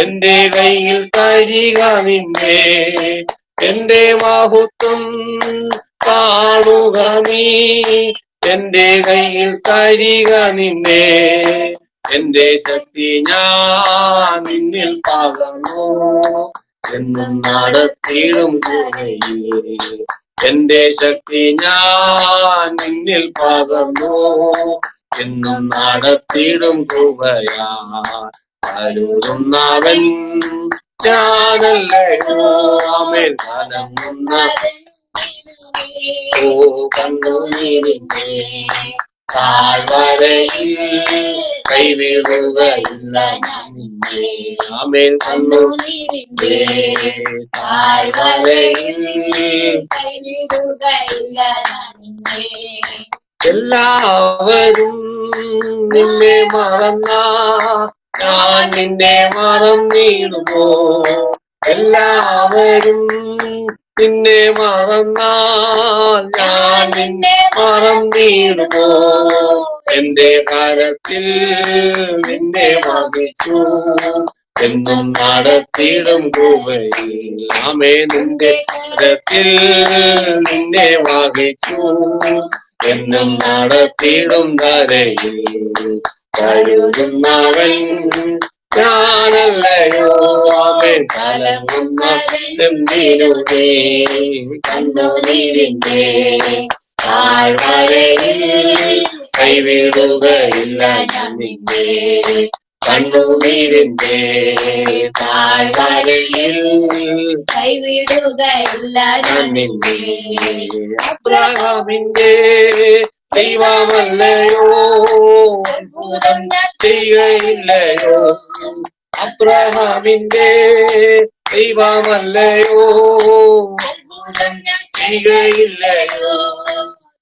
എന്റെ കയ്യിൽ തരിക നിന്നെ, എന്റെ മഹത്വം കാണുക നീ, എന്റെ കയ്യിൽ തരിക നിന്നെ, എന്റെ ശക്തി ഞാൻ നിന്നിൽ പകർന്നു എന്നും നടത്തിയിടും കൂടെയിൽ, എന്റെ ശക്തി ഞാൻ നിന്നിൽ പകർന്നു എന്നും നടത്തിയിടും കൃപയാ. കരുതുന്നവൻ ഞാനല്ലയോ, ആമേൻ കലങ്ങുന്നവൻ ഓ കണ്ണുനീരിന്റെ താഴ്വരയിൽ കൈവിടുകയില്ല നിന്നെ, ആമേൻ കണ്ണുനീരിന്റെ താഴ്വരയിൽ കൈവിടുകയില്ല നിന്നെ. എല്ലാവരും നിന്നെ മറന്ന ഞാൻ നിന്നെ മറന്നിടുമോ, എല്ലാവരും നിന്നെ മറന്നാൽ ഞാൻ നിന്നെ മറന്നിടുമോ, എന്റെ കരത്തിൽ നിന്നെ വഹിച്ചു എന്നും നടത്തിയിടും കൃപയിൽ, ആമേൻ നിന്റെ കരത്തിൽ നിന്നെ വഹിച്ചു എന്നും നടത്തിയിടും ധരയിൽ. കരുതുന്നവൻ ഞാനല്ലയോ, ആമേൻ കലങ്ങുന്നതെന്തിനുമേ കണ്ണുനീരിന്റെ താഴ്വരയിൽ കൈവിടുകയില്ല ഞാൻ നിന്നെ, കണ്ണുനീരിന്റെ താഴ്വരയിൽ കൈവിടുകയില്ല ഞാൻ നിന്നെ. അബ്രഹാമിന്റെ ദൈവമല്ലയോ, അത്ഭുതം ചെയ്യുകയില്ലയോ, അബ്രഹാമിന്റെ ദൈവമല്ലയോ, അത്ഭുതം ചെയ്യുകയില്ലയോ,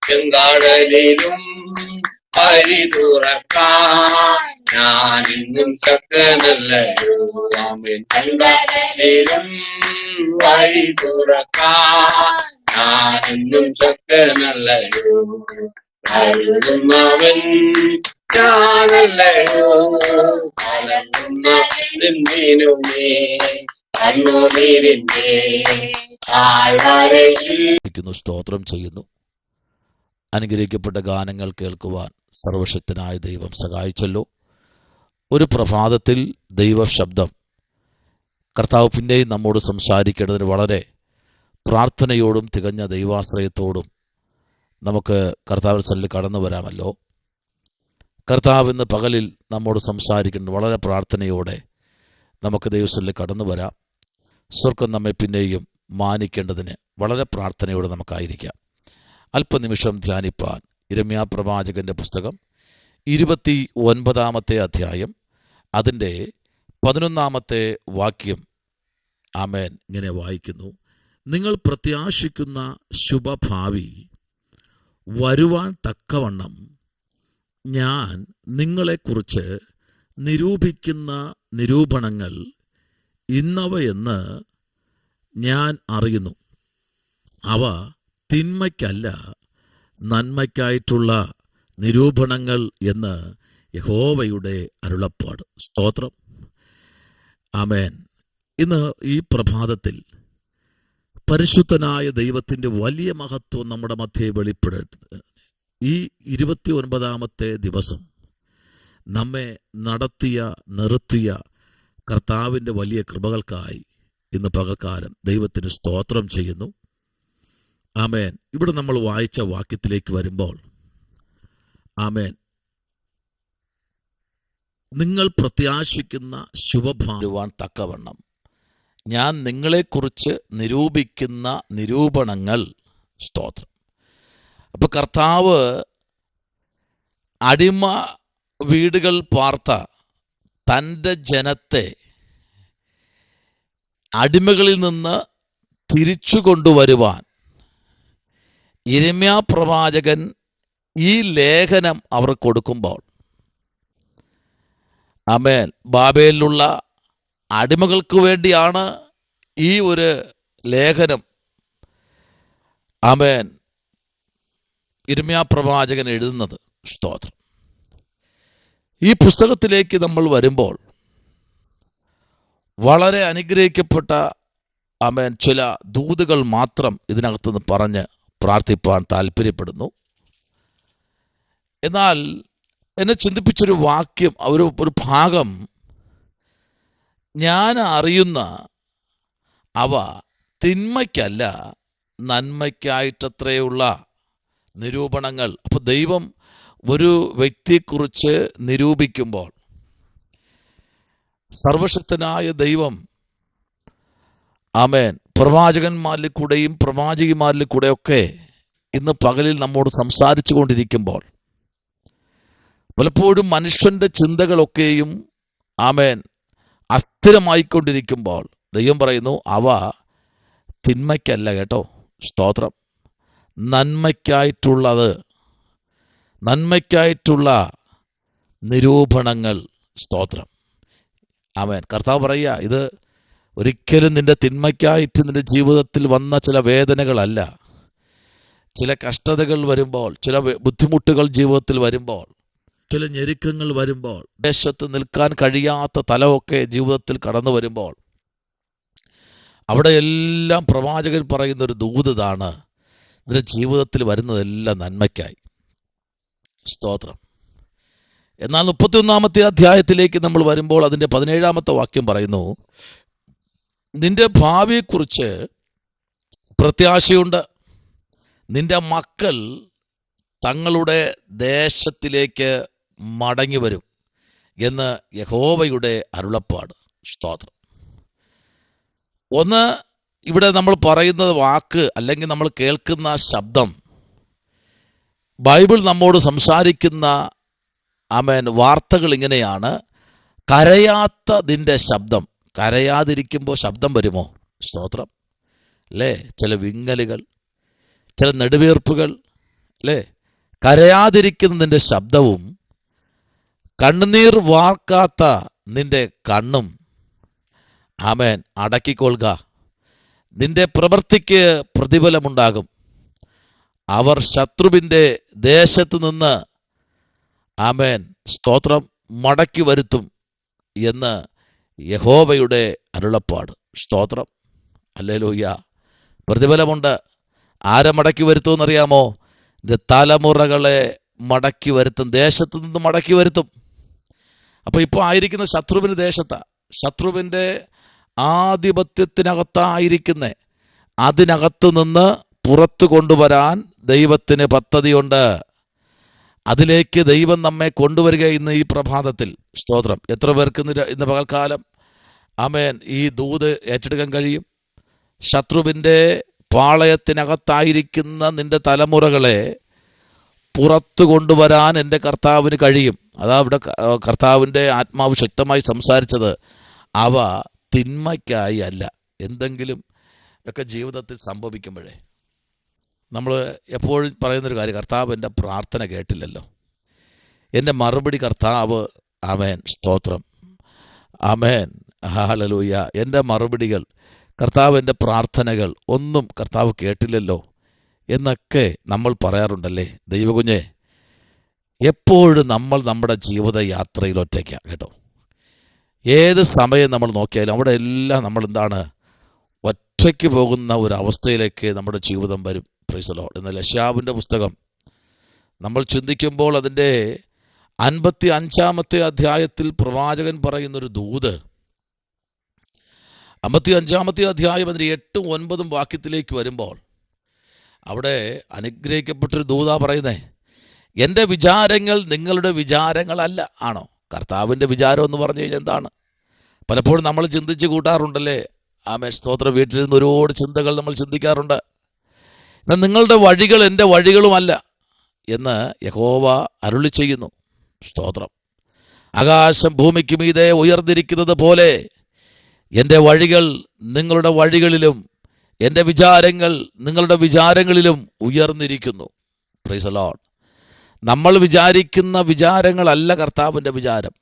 ചെങ്കടലിലും വഴി തുറക്കാൻ ഞാൻ ഇന്നും ശക്തനല്ലയോ, ആമേൻ ചെങ്കടലിലും വഴി തുറക്കാൻ ഞാൻ ഇന്നും ശക്തനല്ലയോ, കരുതുന്നവൻ ഞാനല്ലയോ, കലങ്ങുന്നതെന്തിനുമേ കണ്ണുനീരിന്റെ താഴ്വരയിൽ. സ്തോത്രം ചെയ്യുന്നു. അനുഗ്രഹിക്കപ്പെട്ട ഗാനങ്ങൾ കേൾക്കുവാൻ സർവശക്തനായ ദൈവം സഹായിച്ചല്ലോ. ഒരു പ്രഭാതത്തിൽ ദൈവശബ്ദം കർത്താവ് പിന്നെയും നമ്മോട് സംസാരിക്കേണ്ടതിന് വളരെ പ്രാർത്ഥനയോടും തികഞ്ഞ ദൈവാശ്രയത്തോടും നമുക്ക് കർത്താവിന് സന്നിധിയിൽ കടന്നു വരാമല്ലോ. കർത്താവ് ഇന്ന് പകലിൽ നമ്മോട് സംസാരിക്കുന്നത് വളരെ പ്രാർത്ഥനയോടെ നമുക്ക് ദൈവസന്നിധിയിൽ കടന്നു വരാം. സ്വർഗ്ഗം നമ്മെ പിന്നെയും മാനിക്കേണ്ടതിന് വളരെ പ്രാർത്ഥനയോടെ നമുക്കായിരിക്കാം. അല്പനിമിഷം ധ്യാനിപ്പാൻ യിരെമ്യാ പ്രവാചകന്റെ പുസ്തകം 29 അധ്യായം അതിൻ്റെ 11 വാക്യം ആമേൻ ഇങ്ങനെ വായിക്കുന്നു. നിങ്ങൾ പ്രത്യാശിക്കുന്ന ശുഭഭാവി വരുവാൻ തക്കവണ്ണം ഞാൻ നിങ്ങളെക്കുറിച്ച് നിരൂപിക്കുന്ന നിരൂപണങ്ങൾ ഇന്നവയെന്ന് ഞാൻ അറിയുന്നു. അവ തിന്മയ്ക്കല്ല നന്മയ്ക്കായിട്ടുള്ള നിരൂപണങ്ങൾ എന്ന് യഹോവയുടെ അരുളപ്പാട്. സ്തോത്രം. ആമേൻ. ഇന്ന് ഈ പ്രഭാതത്തിൽ പരിശുദ്ധനായ ദൈവത്തിൻ്റെ വലിയ മഹത്വം നമ്മുടെ മധ്യേ വെളിപ്പെടുത്തുന്നത് ഈ 29 ദിവസം നമ്മെ നടത്തിയ നിർത്തിയ കർത്താവിൻ്റെ വലിയ കൃപകൾക്കായി ഇന്ന് പകൽക്കാലം ദൈവത്തിന് സ്തോത്രം ചെയ്യുന്നു. ആമേൻ. ഇവിടെ നമ്മൾ വായിച്ച വാക്യത്തിലേക്ക് വരുമ്പോൾ ആമേൻ, നിങ്ങൾ പ്രത്യാശിക്കുന്ന ശുഭഭാവാൻ തക്കവണ്ണം ഞാൻ നിങ്ങളെക്കുറിച്ച് നിരൂപിക്കുന്ന നിരൂപണങ്ങൾ. സ്തോത്രം. അപ്പോൾ കർത്താവ് അടിമ വീടുകൾ പാർത്ത തൻ്റെ ജനത്തെ അടിമകളിൽ നിന്ന് തിരിച്ചു കൊണ്ടുവരുവാൻ യിരെമ്യാ പ്രവാചകൻ ഈ ലേഖനം അവർ കൊടുക്കുമ്പോൾ ആമേൻ, ബാബേലിലുള്ള അടിമകൾക്ക് വേണ്ടിയാണ് ഈ ഒരു ലേഖനം ആമേൻ യിരെമ്യാ പ്രവാചകൻ എഴുതുന്നത്. സ്തോത്രം. ഈ പുസ്തകത്തിലേക്ക് നമ്മൾ വരുമ്പോൾ വളരെ അനുഗ്രഹിക്കപ്പെട്ട ചില ദൂതുകൾ മാത്രം ഇതിനകത്തുനിന്ന് പറഞ്ഞ് പ്രാർത്ഥിപ്പാൻ താല്പര്യപ്പെടുന്നു. എന്നാൽ എന്നെ ചിന്തിപ്പിച്ചൊരു വാക്യം, ഒരു ഭാഗം, ഞാൻ അറിയുന്ന അവ തിന്മയ്ക്കല്ല നന്മയ്ക്കായിട്ടത്രയുള്ള നിരൂപണങ്ങൾ. അപ്പോൾ ദൈവം ഒരു വ്യക്തിയെക്കുറിച്ച് നിരൂപിക്കുമ്പോൾ, സർവശക്തനായ ദൈവം പ്രവാചകന്മാരിൽ കൂടെയും പ്രവാചകിമാരിൽ കൂടെയൊക്കെ ഇന്ന് പകലിൽ നമ്മോട് സംസാരിച്ചു കൊണ്ടിരിക്കുമ്പോൾ, പലപ്പോഴും മനുഷ്യൻ്റെ ചിന്തകളൊക്കെയും അസ്ഥിരമായിക്കൊണ്ടിരിക്കുമ്പോൾ ദൈവം പറയുന്നു, അവ തിന്മയ്ക്കല്ല കേട്ടോ, സ്തോത്രം, നന്മയ്ക്കായിട്ടുള്ള നിരൂപണങ്ങൾ, സ്തോത്രം. കർത്താവ് പറയുക, ഇത് ഒരിക്കലും നിന്റെ തിന്മയ്ക്കായിട്ട് നിന്റെ ജീവിതത്തിൽ വന്ന ചില വേദനകളല്ല. ചില കഷ്ടതകൾ വരുമ്പോൾ, ചില ബുദ്ധിമുട്ടുകൾ ജീവിതത്തിൽ വരുമ്പോൾ, ചില ഞെരുക്കങ്ങൾ വരുമ്പോൾ, ദേശത്ത് നിൽക്കാൻ കഴിയാത്ത തലമൊക്കെ ജീവിതത്തിൽ കടന്നു വരുമ്പോൾ, അവിടെ എല്ലാം പ്രവാചകൻ പറയുന്നൊരു ദൂതാണ്, നിന്റെ ജീവിതത്തിൽ വരുന്നതെല്ലാം നന്മയ്ക്കായി, സ്തോത്രം. എന്നാൽ 31-ാമത്തെ അധ്യായത്തിലേക്ക് നമ്മൾ വരുമ്പോൾ അതിൻ്റെ 17-ാമത്തെ വാക്യം പറയുന്നു, നിന്റെ ഭാവിയെക്കുറിച്ച് പ്രത്യാശയുണ്ട്, നിന്റെ മക്കൾ തങ്ങളുടെ ദേശത്തിലേക്ക് മടങ്ങി വരും എന്ന് യഹോവയുടെ അരുളപ്പാട്, സ്തോത്രം. ഒന്ന്, ഇവിടെ നമ്മൾ പറയുന്ന വാക്ക് അല്ലെങ്കിൽ നമ്മൾ കേൾക്കുന്ന ശബ്ദം, ബൈബിൾ നമ്മോട് സംസാരിക്കുന്ന വാർത്തകൾ ഇങ്ങനെയാണ്. കരയാത്തതിൻ്റെ ശബ്ദം. കരയാതിരിക്കുമ്പോൾ ശബ്ദം വരുമോ? സ്തോത്രം അല്ലേ? ചില വിങ്ങലുകൾ, ചില നെടുവീർപ്പുകൾ അല്ലേ? കരയാതിരിക്കുന്നതിൻ്റെ ശബ്ദവും കണ്ണുനീർ വാർക്കാത്ത നിന്റെ കണ്ണും അടക്കിക്കൊള്ളുക. നിന്റെ പ്രവൃത്തിക്ക് പ്രതിഫലമുണ്ടാകും. അവർ ശത്രുവിൻ്റെ ദേശത്ത് നിന്ന് സ്തോത്രം മടക്കി വരുത്തും എന്ന് യഹോവയുടെ അരുളപ്പാട്, സ്തോത്രം. ഹല്ലേലൂയ. പ്രതിഫലമുണ്ട്. ആരെ മടക്കി വരുത്തുമെന്നറിയാമോ? തലമുറകളെ മടക്കി വരുത്തും, ദേശത്ത് നിന്ന് മടക്കി വരുത്തും. അപ്പോൾ ഇപ്പോൾ ആയിരിക്കുന്ന ശത്രുവിൻ്റെ ദേശത്താണ്, ശത്രുവിൻ്റെ ആധിപത്യത്തിനകത്തായിരിക്കുന്ന, അതിനകത്ത് നിന്ന് പുറത്തു കൊണ്ടുവരാൻ ദൈവത്തിന് പദ്ധതിയുണ്ട്. അതിലേക്ക് ദൈവം നമ്മെ കൊണ്ടുവരിക ഇന്ന് ഈ പ്രഭാതത്തിൽ, സ്തോത്രം. എത്ര പേർക്ക് ഇന്ന് പകൽക്കാലം ഈ ദൂത് ഏറ്റെടുക്കാൻ കഴിയും? ശത്രുവിൻ്റെ പാളയത്തിനകത്തായിരിക്കുന്ന നിന്റെ തലമുറകളെ പുറത്തു കൊണ്ടുവരാൻ എൻ്റെ കർത്താവിന് കഴിയും. അതാ ഇവിടെ കർത്താവിൻ്റെ ആത്മാവ് ശക്തമായി സംസാരിച്ചത്. അവ തിന്മയ്ക്കായി അല്ല. എന്തെങ്കിലും ഒക്കെ ജീവിതത്തിൽ സംഭവിക്കുമ്പോഴേ നമ്മൾ എപ്പോഴും പറയുന്നൊരു കാര്യം, കർത്താവ് എൻ്റെ പ്രാർത്ഥന കേട്ടില്ലല്ലോ, എൻ്റെ മറുപടി കർത്താവ് സ്തോത്രം, ഹല്ലേലൂയ, എൻ്റെ മറുപടികൾ, കർത്താവ് എൻ്റെ പ്രാർത്ഥനകൾ ഒന്നും കർത്താവ് കേട്ടില്ലല്ലോ എന്നൊക്കെ നമ്മൾ പറയാറുണ്ടല്ലേ. ദൈവകുഞ്ഞെ, എപ്പോഴും നമ്മൾ നമ്മുടെ ജീവിത യാത്രയിൽ ഒറ്റയ്ക്കാണ് കേട്ടോ. ഏത് സമയം നമ്മൾ നോക്കിയാലും അവിടെ എല്ലാം നമ്മൾ ഒറ്റയ്ക്ക് പോകുന്ന ഒരു അവസ്ഥയിലേക്ക് നമ്മുടെ ജീവിതം വരും. Price the Lord. എന്നാൽ യെശയ്യാവിൻ്റെ പുസ്തകം നമ്മൾ ചിന്തിക്കുമ്പോൾ അതിൻ്റെ 55-ാമത്തെ അധ്യായത്തിൽ പ്രവാചകൻ പറയുന്നൊരു ദൂത്, 55-ാമത്തെ അധ്യായം അതിൻ്റെ 8-9 വാക്യത്തിലേക്ക് വരുമ്പോൾ അവിടെ അനുഗ്രഹിക്കപ്പെട്ടൊരു ദൂതാ പറയുന്നേ. എൻ്റെ വിചാരങ്ങൾ നിങ്ങളുടെ വിചാരങ്ങളല്ല. ആണോ? കർത്താവിൻ്റെ വിചാരം എന്ന് പറഞ്ഞു കഴിഞ്ഞാൽ എന്താണ്? പലപ്പോഴും നമ്മൾ ചിന്തിച്ച് കൂട്ടാറുണ്ടല്ലേ. സ്തോത്രം. വീട്ടിൽ നിന്ന് ഒരുപാട് ചിന്തകൾ നമ്മൾ ചിന്തിക്കാറുണ്ട്. എന്നാൽ നിങ്ങളുടെ വഴികൾ എൻ്റെ വഴികളുമല്ല എന്ന് യഹോവ അരുളി ചെയ്യുന്നു, സ്തോത്രം. ആകാശം ഭൂമിക്ക് മീതെ ഉയർന്നിരിക്കുന്നത് പോലെ എൻ്റെ വഴികൾ നിങ്ങളുടെ വഴികളിലും എൻ്റെ വിചാരങ്ങൾ നിങ്ങളുടെ വിചാരങ്ങളിലും ഉയർന്നിരിക്കുന്നു. Praise the Lord. നമ്മൾ വിചാരിക്കുന്ന വിചാരങ്ങളല്ല കർത്താവിൻ്റെ വിചാരം.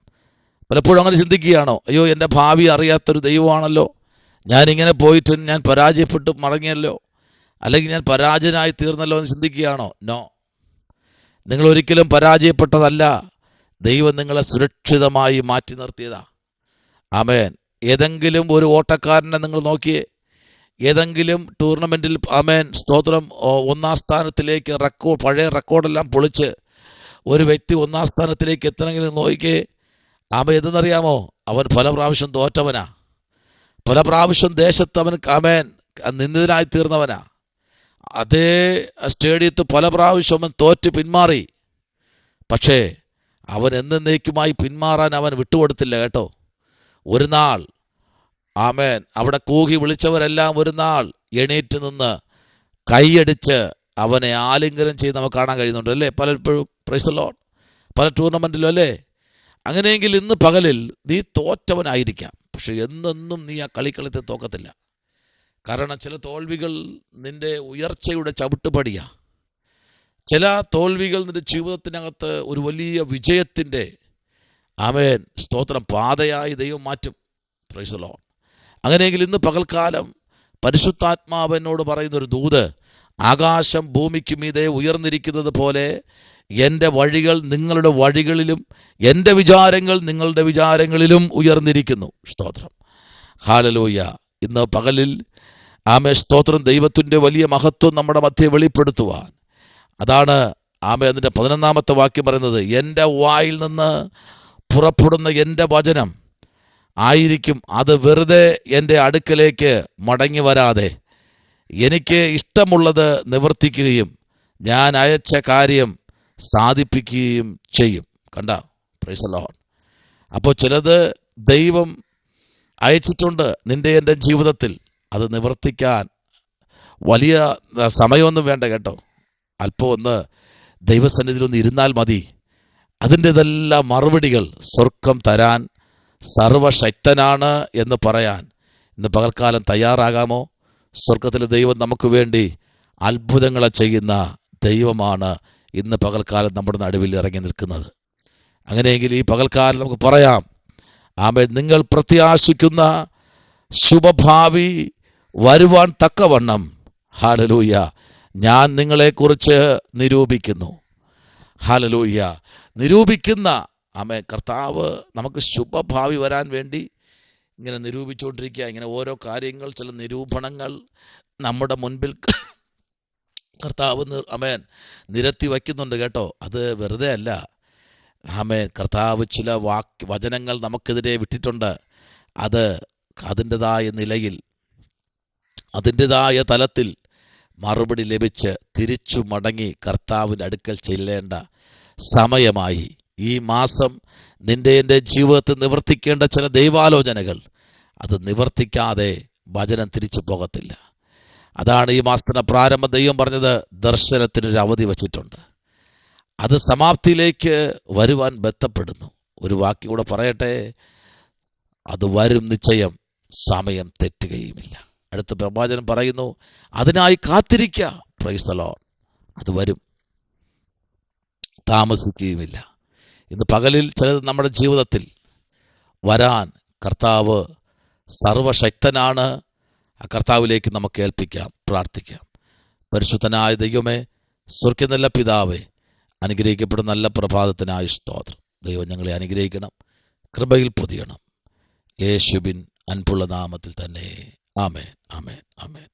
പലപ്പോഴും അങ്ങനെ ചിന്തിക്കുകയാണോ? അയ്യോ, എൻ്റെ ഭാവി അറിയാത്തൊരു ദൈവമാണല്ലോ, ഞാനിങ്ങനെ പോയിട്ട് ഞാൻ പരാജയപ്പെട്ട് മടങ്ങിയല്ലോ, അല്ലെങ്കിൽ ഞാൻ പരാജയനായി തീർന്നല്ലോ എന്ന് ചിന്തിക്കുകയാണോ? നോ, നിങ്ങളൊരിക്കലും പരാജയപ്പെട്ടതല്ല. ദൈവം നിങ്ങളെ സുരക്ഷിതമായി മാറ്റി നിർത്തിയതാ. ഏതെങ്കിലും ഒരു ഓട്ടക്കാരനെ നിങ്ങൾ നോക്കിയേ, ഏതെങ്കിലും ടൂർണമെൻറ്റിൽ ആമേൻ സ്തോത്രം ഒന്നാം സ്ഥാനത്തിലേക്ക് പഴയ റെക്കോർഡെല്ലാം പൊളിച്ച് ഒരു വ്യക്തി ഒന്നാം സ്ഥാനത്തിലേക്ക് എത്തണമെങ്കിൽ നോക്കിയേ, ആമേൻ എന്തെന്നറിയാമോ? അവൻ പല പ്രാവശ്യം തോറ്റവനാ, പല പ്രാവശ്യം ദേശത്ത് അവൻ ആമേൻ നിന്ദിതനായി തീർന്നവനാ. അതേ സ്റ്റേഡിയത്തിൽ പല പ്രാവശ്യം അവൻ തോറ്റ് പിന്മാറി. പക്ഷേ അവൻ എന്നേക്കുമായി പിന്മാറാൻ അവൻ വിട്ടുകൊടുത്തില്ല കേട്ടോ. ഒരു നാൾ ആമേൻ അവിടെ കൂകി വിളിച്ചവരെല്ലാം ഒരു നാൾ എണീറ്റ് നിന്ന് കൈയടിച്ച് അവനെ ആലിംഗനം ചെയ്ത് നമുക്ക് കാണാൻ കഴിയുന്നുണ്ട് അല്ലേ? പലപ്പോഴും പ്രൈസ് ദി ലോർഡ്, പല ടൂർണമെൻറ്റിലും അല്ലേ? അങ്ങനെയെങ്കിൽ ഇന്ന് പകലിൽ നീ തോറ്റവനായിരിക്കാം, പക്ഷെ എന്നെന്നും നീ ആ കളിക്കളത്തിൽ തോക്കത്തില്ല. കാരണം ചില തോൽവികൾ നിന്റെ ഉയർച്ചയുടെ ചവിട്ടുപടിയാ. ചില തോൽവികൾ നിന്റെ ജീവിതത്തിനകത്ത് ഒരു വലിയ വിജയത്തിൻ്റെ ആമേൻ സ്തോത്രം പാതയായി ദൈവം മാറ്റും. Price the Lord. അങ്ങനെയെങ്കിൽ ഇന്ന് പകൽക്കാലം പരിശുദ്ധാത്മാവെന്നോട് പറയുന്നൊരു ദൂത്, ആകാശം ഭൂമിക്ക് മീതെ ഉയർന്നിരിക്കുന്നത് പോലെ എൻ്റെ വഴികൾ നിങ്ങളുടെ വഴികളിലും എൻ്റെ വിചാരങ്ങൾ നിങ്ങളുടെ വിചാരങ്ങളിലും ഉയർന്നിരിക്കുന്നു. സ്തോത്രം, ഹല്ലേലൂയ. ഇന്ന് പകലിൽ ആമേൻ സ്തോത്രം ദൈവത്തിൻ്റെ വലിയ മഹത്വം നമ്മുടെ മധ്യേ വെളിപ്പെടുത്തുവാൻ, അതാണ് ആമേൻ അതിൻ്റെ 11-ാമത്തെ വാക്യം പറയുന്നത്, എൻ്റെ വായിൽ നിന്ന് പുറപ്പെടുന്ന എൻ്റെ വചനം ആയിരിക്കും, അത് വെറുതെ എൻ്റെ അടുക്കലേക്ക് മടങ്ങി വരാതെ എനിക്ക് ഇഷ്ടമുള്ളത് നിവർത്തിക്കുകയും ഞാൻ അയച്ച കാര്യം സാധിപ്പിക്കുകയും ചെയ്യും. കണ്ട, പ്രൈസ് ദി ലോർഡ്. അപ്പോൾ ചിലത് ദൈവം അയച്ചിട്ടുണ്ട് നിൻ്റെ എൻ്റെ ജീവിതത്തിൽ, അത് നിവർത്തിക്കാൻ വലിയ സമയമൊന്നും വേണ്ട കേട്ടോ. അല്പം ഒന്ന് ദൈവസന്നിധിയിലൊന്ന് ഇരുന്നാൽ മതി. അതിൻ്റെതെല്ലാം മറുപടികൾ സ്വർഗം തരാൻ സർവശക്തനാണ് എന്ന് പറയാൻ ഇന്ന് പകൽക്കാലം തയ്യാറാകാമോ? സ്വർഗത്തിലെ ദൈവം നമുക്ക് വേണ്ടി അത്ഭുതങ്ങളെ ചെയ്യുന്ന ദൈവമാണ് ഇന്ന് പകൽക്കാലം നമ്മുടെ നടുവിൽ ഇറങ്ങി നിൽക്കുന്നത്. അങ്ങനെയെങ്കിൽ ഈ പകൽക്കാലം നമുക്ക് പറയാം, ആമേൻ, നിങ്ങൾ പ്രത്യാശിക്കുന്ന ശുഭഭാവി വരുവാൻ തക്കവണ്ണം, ഹല്ലേലൂയ, ഞാൻ നിങ്ങളെക്കുറിച്ച് നിരൂപിക്കുന്നു. ഹല്ലേലൂയ. നിരൂപിക്കുന്ന ആമേൻ കർത്താവ് നമുക്ക് ശുഭഭാവി വരാൻ വേണ്ടി ഇങ്ങനെ നിരൂപിച്ചുകൊണ്ടിരിക്കുക. ഇങ്ങനെ ഓരോ കാര്യങ്ങൾ, ചില നിരൂപണങ്ങൾ നമ്മുടെ മുൻപിൽ കർത്താവ് ആമേൻ നിരത്തി വയ്ക്കുന്നുണ്ട് കേട്ടോ. അത് വെറുതെ അല്ല. ആമേൻ കർത്താവ് ചില വചനങ്ങൾ നമുക്കെതിരെ വിട്ടിട്ടുണ്ട്. അത് അതിൻ്റെതായ നിലയിൽ, അതിൻ്റെതായ തലത്തിൽ മറുപടി ലഭിച്ച് തിരിച്ചു മടങ്ങി കർത്താവിൻ്റെ അടുക്കൽ ചെല്ലേണ്ട സമയമായി. ഈ മാസം നിൻ്റെ എൻ്റെ ജീവിതത്തിൽ നിവർത്തിക്കേണ്ട ചില ദൈവാലോചനകൾ, അത് നിവർത്തിക്കാതെ വചനം തിരിച്ചു പോകത്തില്ല. അതാണ് ഈ മാസത്തിൻ്റെ പ്രാരംഭം ദൈവം പറഞ്ഞത്, ദർശനത്തിനൊരു അവധി വച്ചിട്ടുണ്ട്, അത് സമാപ്തിയിലേക്ക് വരുവാൻ ബന്ധപ്പെടുന്നു. ഒരു വാക്യം കൂടെ പറയട്ടെ, അത് വരും നിശ്ചയം, സമയം തെറ്റുകയുമില്ല. അടുത്ത പ്രവാചകൻ പറയുന്നു, അതിനായി കാത്തിരിക്കുക. Price the Lord. അത് വരും, താമസിക്കുകയുമില്ല. ഇന്ന് പകലിൽ ചിലത് നമ്മുടെ ജീവിതത്തിൽ വരാൻ കർത്താവ് സർവശക്തനാണ്. ആ കർത്താവിലേക്ക് നമുക്ക് ഏൽപ്പിക്കാം, പ്രാർത്ഥിക്കാം. പരിശുദ്ധനായ ദൈവമേ, സ്വർഗ്ഗ നല്ല പിതാവേ, അനുഗ്രഹിക്കപ്പെടുന്ന നല്ല പ്രഭാതത്തിനായി സ്തോത്രം. ദൈവം ഞങ്ങളെ അനുഗ്രഹിക്കണം, കൃപയിൽ പൊതിയണം. യേശുവിൻ അൻപുള്ള നാമത്തിൽ തന്നെ. ആമേൻ, ആമേൻ, ആമേൻ.